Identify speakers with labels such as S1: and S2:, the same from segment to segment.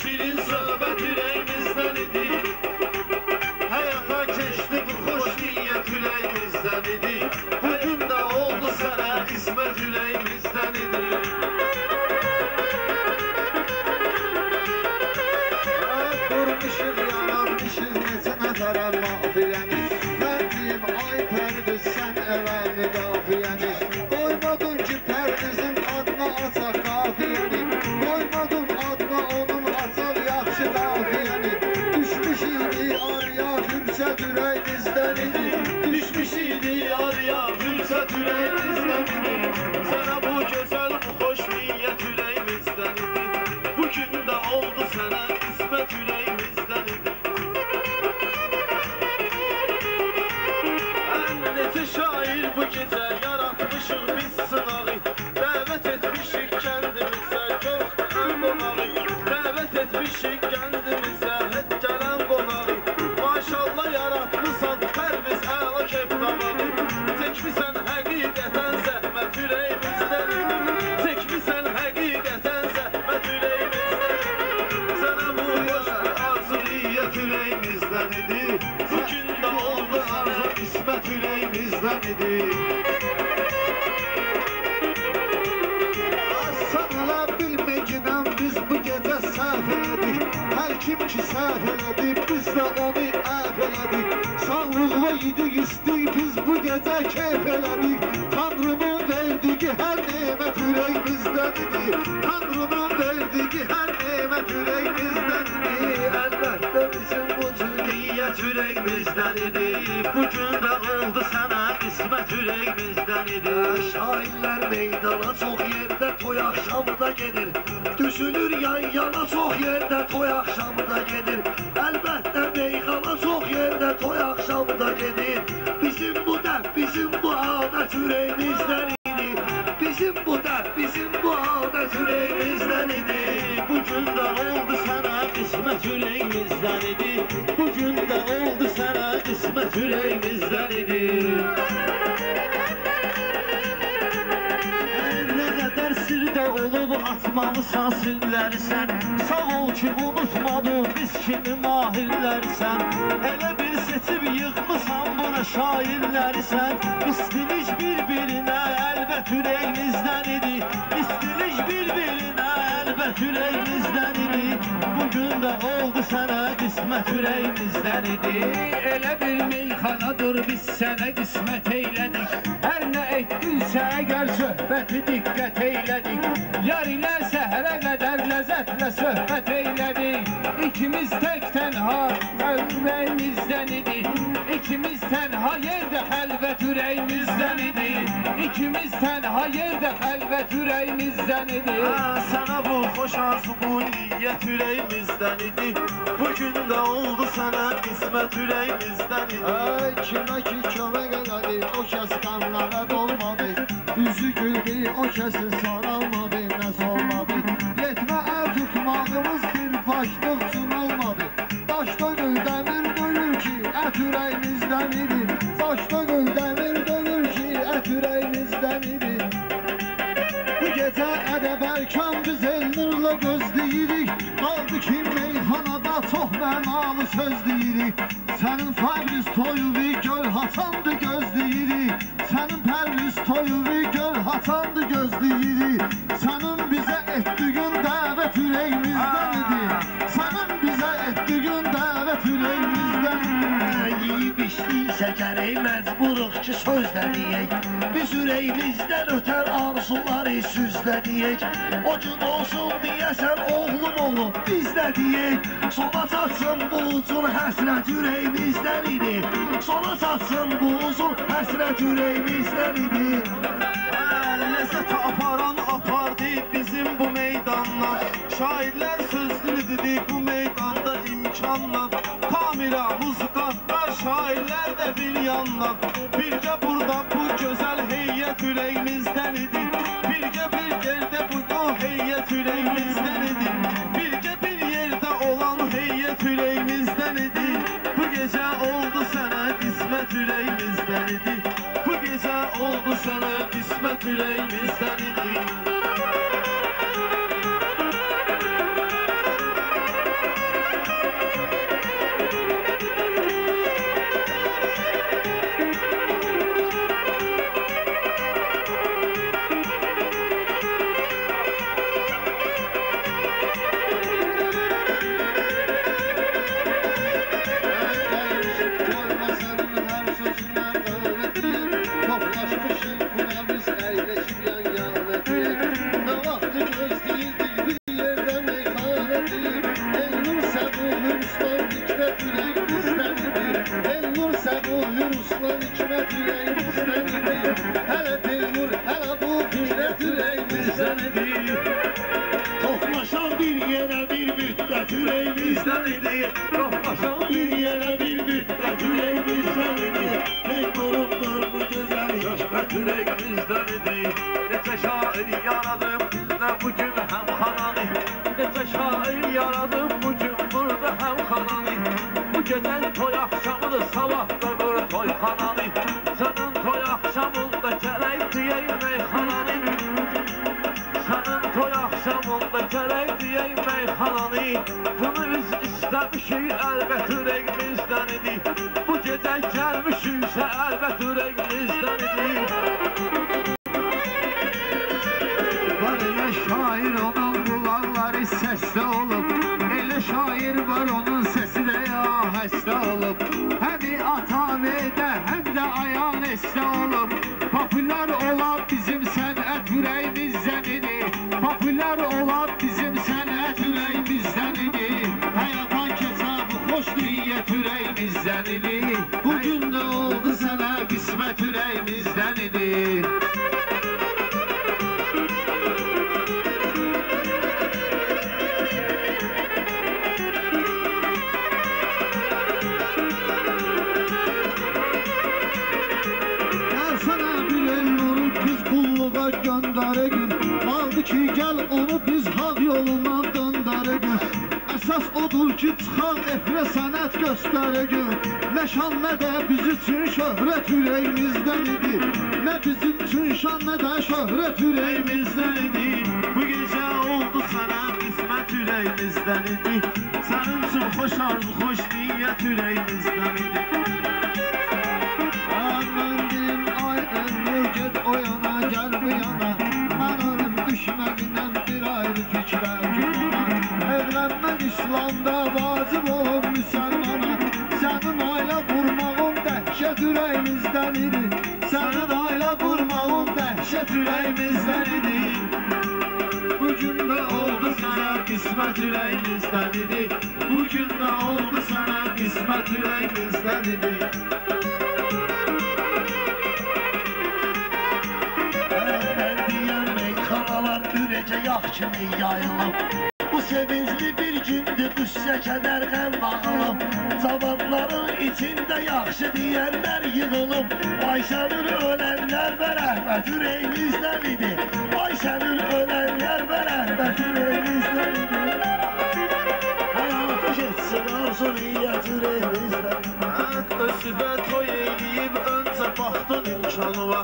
S1: şirin söhbət ürəyimizdən idi. Həyata keçdi bu xoş niyyət ürəyimizdən idi. Bugün də oldu sənə qismət ürəyimizdən idi.
S2: Durmuşuq, yanarmışıq, necə nəzərəm mağfirəni. Mən deyim, ay Pərviz, sən elə müdafiəni. Qoymadın ki, Pərvizin adına açaq qafiyəni. Qoymadın adına onun açaq yaxşı qafiyəni. Düşmüş idi arıya, fürsət ürəyimizdən idi.
S1: Düşmüş idi arıya, fürsət ürəyimizdən idi. Sənə bu gözəl, bu xoş niyyət ürəyimizdən idi. Bugün də oldu sənə qismət ürəyimizdən idi. Necə şair bu gecə yaratmışıq biz sınağı. Dəvət etmişik kəndimizə çox qonağı. Dəvət etmişik kəndimizə heç gələn qonağı. Maşallah yaratmışsan Pərviz əla keptamağı. Çəkmisən həqiqətən zəhmət ürəyimizdən idi. Çəkmisən həqiqətən zəhmət ürəyimizdən idi. Sənə bu xoş arzu niyyət ürəyimizdən idi. Bugün də oldu sənə qismət ürəyimizdən idi.
S2: Sənələ bilməyinəm biz bu gecə səhv elədik. Hər kim ki səhv elədi, biz də onu əhv elədik. Sağlıqla idik istik, biz bu gecə keyf elədik. Tanrının verdiği hər nemət ürəyimizdən idi. Tanrının verdiği hər nemət ürəyimizdən idi.
S1: Əlbəttə bizim bu niyyət ürəyimizdən idi. Bugün də oldu sənə qismət ürəyimizdən idi.
S3: Şairlər meydana çox yerdə toy axşamı da gedir. Düzülür yan yana çox yerdə toy axşamı da gedir. Əlbəttə meyxana çox yerdə toy axşamı da gedir. Bizim bu dəf, bizim bu adət ürəyimizdən idi. Bizim bu dəf, bizim bu adət ürəyimizdən idi.
S1: Bugün də oldu sənə qismət ürəyimizdən idi. Bugün də oldu sənə qismət ürəyimizdən idi. Nə qədər sirdə olub atmalısan sirləri sən. Sağ ol ki unutmadın biz kimi mahirlərsən. Elə bir seçib yığmısan buna şairləri sən. İstilik bir-birinə əlbət ürəyimizdən idi. İstilik bir-birinə əlbət ürəyimizdən idi. Bugün də oldu sənə qismət ürəyimizdən idi.
S4: Elə bir meyxanadır biz sənə qismət eylədik. Hər nə etdinsə əgər söhbəti diqqət eylədik. Yar ilə səhərə qədər ləzzətlə söhbət eylədik. İkimiz tək tənha ürəyimizdən idi. İkimiz tənha yerdə xəlvət ürəyimizdən idi. İkimiz tənha yerdə xəlvət ürəyimizdən idi.
S1: Sənə bu xoş arzu bu niyyət ürəyimizdən idi. Bugün də oldu sənə qismət ürəyimizdən idi.
S2: Kimə ki kömək elədi, o kəs qəmlərə dolmadı. Üzü güldü, o kəsi saralmadı, nə solmadı. Yetmə əl tutmağımız bir başlıq üçün olmadı. Daşda gül dəmir döyür ki, ət ürəyimizdən idi. Daşda gül dəmir döyür ki, ət ürəyimizdən idi. Bu gecə ədəb-ərkan biz Elnur'la gözləyirik. Qaldı ki meyxanada çox mənalı söz deyirik. Sənin Pərviz toyu göl haçandı gözləyirik. Sənin Pərviz toyu göl haçandı gözləyirik. Sənin bizə etdiyin dəvət ürəyimizdən idi. Sənin bizə etdiyin dəvət ürəyimizdən idi.
S3: Yiyib içdik şəkəri məcburuq ki sözlə deyək. Biz ürəyimizdən ötər arzuları süzlə deyək. O gün olsun deyəsən oğlum olub biz də deyək. Sona çatsın bu uzun həsrət ürəyimizdən idi. Sona çatsın bu uzun həsrət ürəyimizdən idi.
S1: Ləzzət aparan apardı bizim bu meydandan. Şairlər sözlü dedi bu meydanda imkanla. Kamera, muzika və şairlər də bir yandan. Birgə burada bu gözəl heyyət ürəyimizdən idi. Birgə bir yerdə bu heyyət ürəyimizdən idi. Birgə bir yerdə olan heyyət ürəyimizdən idi. Bu gecə oldu sənə qismət ürəyimizdən idi. Bu gecə oldu sənə qismət ürəyimizdən idi.
S3: müddət ürəyimizdən idi. Toplaşan bir yerə bir müddət ürəyimizdən idi. Ey qurumdur bu gözəl hikmət ürəyimizdən idi. Necə şair yaradım nə bugün həm xanani. Necə şair yaradım bugün burada həm xanani. Bu gözəl toy axşamıdır sabahda qur toyxanani. Sənin toy axşamında gərək deyək meyxanani. Sənin toy axşamında gərək deyək meyxanani. Bunu biz istəmişik əlbət ürəyimizdən idi. Bu gecə gəlmişiksə əlbət ürəyimizdən idi.
S2: Var elə şair onun qulaqları səsdə olub. Elə şair var onun səsi də ya həstə olub. Həmi atavedə həm də ayağın əstə olub. Populyar olab bizim sənət ürəyimizdən idi. Populyar olab bizim sənət ürəyimizdən idi. Həyatan keçə bu xoş niyyət ürəyimizdən idi. Bugün də oldu sənə qismət ürəyimizdən idi. Göndərə gün, qaldı ki gəl onu biz haq yolundan döndərə gün. Əsas odur ki çıxaq efrə sənət göstərə gün. Nə şan nə də biz üçün şöhrət ürəyimizdən idi. Nə bizim üçün şan nə də şöhrət ürəyimizdən idi. Bu gecə oldu sənə qismət ürəyimizdən idi. Sənin üçün xoş arzu, xoş niyyət ürəyimizdən idi. Amandim ay ömür get o yana gəl bu yana. Mən ölüm düşməqindən bir ayrı fikrə günana. Evlənmək İslamda vacib olub müsəlmana. Sənin ailə qurmağın dəhşət ürəyimizdən idi. Sənin ailə qurmağın dəhşət ürəyimizdən idi. Bugün də oldu sənə qismət ürəyimizdən idi. Bugün də oldu sənə qismət ürəyimizdən idi.
S3: Yağ kimi yayılıb. Bu sevincli bir gündür, qüssə kədər qəm bağılıb. Cavanların içində yaxşı deyənlər yığılıb. Ayşənül ölənlər və rəhmət ürəyimizdən idi. Ayşənül ölənlər və rəhmət ürəyimizdən idi. Həyatı geçsin arzu niyyət ürəyimizdən idi.
S1: Özüvə toy eyləyib öncə baxdın imkanıva.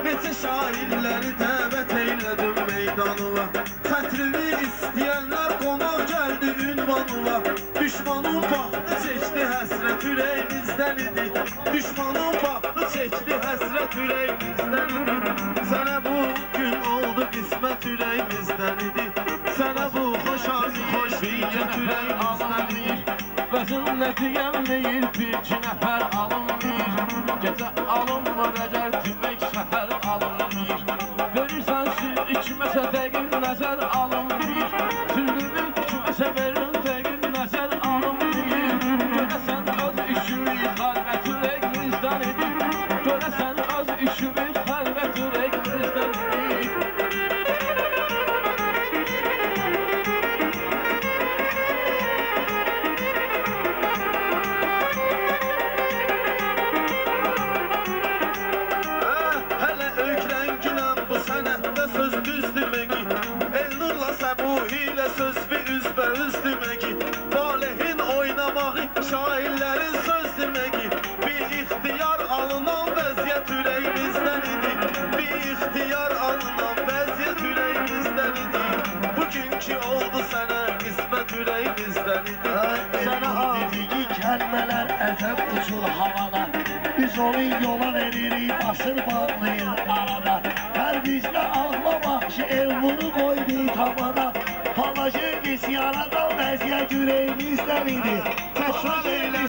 S1: Neçə şairləri dəvət eylədim meydanıva. Xətrini istəyənlər qonaq gəldi ünvanıva. Düşmanın vaxtı çəkdi həsrət ürəyimizdən idi. Düşmanın vaxtı çəkdi həsrət ürəyimizdən idi. Sənə bu gün oldu qismət ürəyimizdən idi. Sənə bu xoş arzu, xoş niyyət ürəyimizdən idi.
S4: Vəzinləti yəmləyir bir iki nəfər alınmır. Gecə alınmır əgər tümək şəhər alınmır. Verirsən sür içməsə dəqiq nəzər alınmır. Sürgünün içməsə verin dəqiq nəzər alınmır. Görəsən öz işimi xəlvət ürəyimizdən idi. Görəsən öz işimi xəlvət ürəyimizdən idi.
S1: Söz bir üzbəüz deməki, Valehin oynamağı, şairlərin söz deməki. Bir ixtiyar alınan vəziyyət ürəyimizdən idi. Bir ixtiyar alınan vəziyyət ürəyimizdən idi. Bugünkü oldu sənə qismət ürəyimizdən idi.
S3: Sənə dediyi kəlmələr əzəb uçur havada. Biz onun yola veririk, basır bağlayır arada. Hər bizdə ağlamaq ki, el bunu qoydu tavana. Palajın isyanadan vəziyyət ürəyimizdən idi.